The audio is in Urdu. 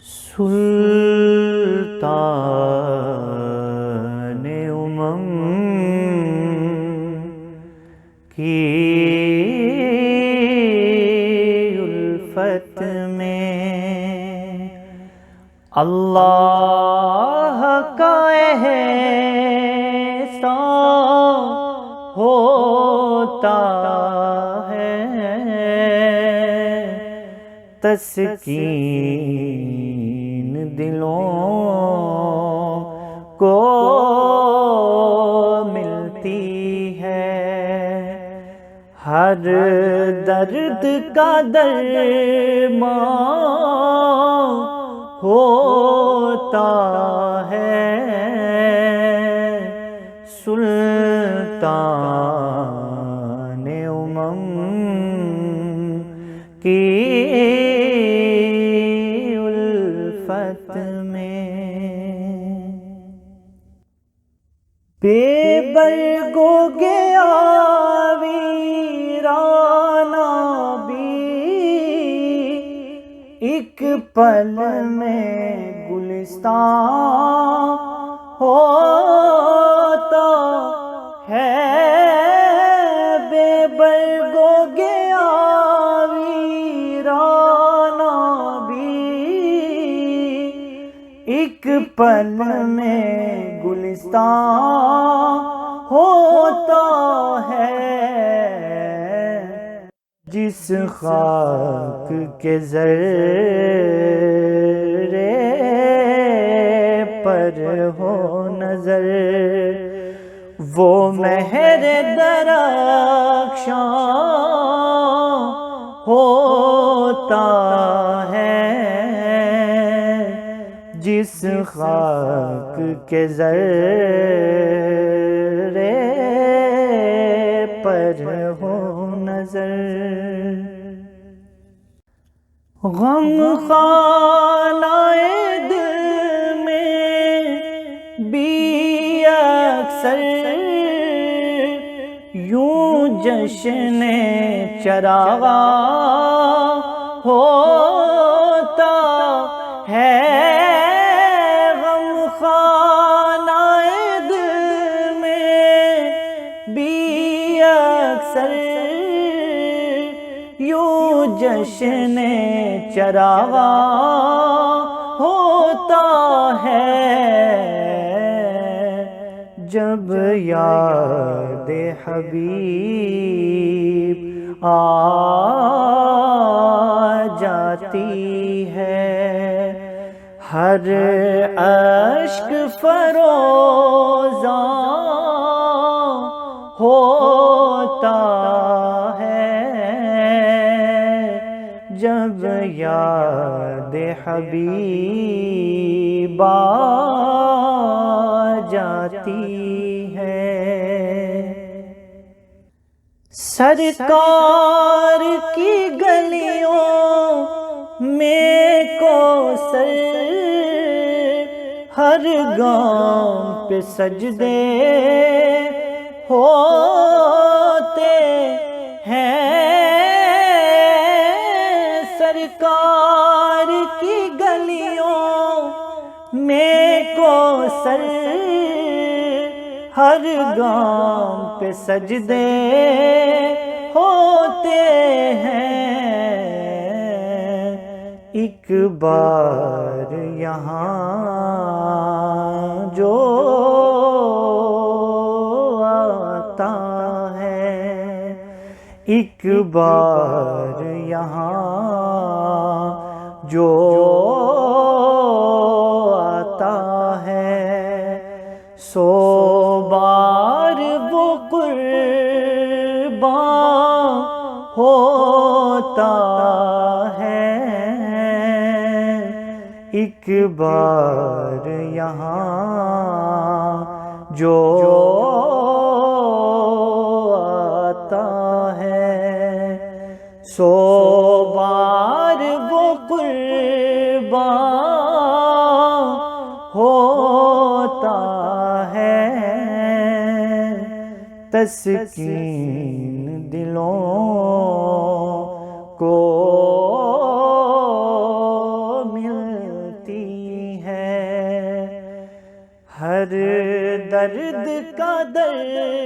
سلطان امم کی الفت میں اللہ کا احسان ہوتا ہے، تسکین دلوں کو ملتی ہے، ہر درد کا درمان ہوتا ہے، سلطان امم کی الفت میں بے برگ و گیا ویرانہ بھی ایک پل میں گلستان ہوتا ہے، بے برگ و گیا ویرانہ بھی ایک پل میں گلستان ہوتا ہے، جس خاک کے ذرے پر ہو نظر وہ مہر درخشاں ہوتا ہے، جس خاک کے ذرے پر ہو نظر، غم خانہ دل میں بھی اکثر یوں جشن چراغاں ہوتا ہے، غم خانہ دل میں بھی اکثر یوں جشن چراغاں ہوتا ہے، جب یاد حبیب آ جاتی ہے، ہر اشک فروزاں ہوتا ہے، جب یاد حبیب آ جاتی ہے، سرکار کی گلیوں میں کوثر ہر گام پہ سجدے ہوتے ہیں، سرکار کی گلیوں میں کوثر ہر گام پہ سجدے ہوتے ہیں، ایک بار یہاں جو آتا ہے، ایک بار یہاں جو آتا ہے، 100 بار وہ قربان ہوتا ہے، ایک بار یہاں جو آتا ہے، 100 بار وہ قربان ہوتا ہے، تسکین دلوں کو ملتی ہر درد کا درد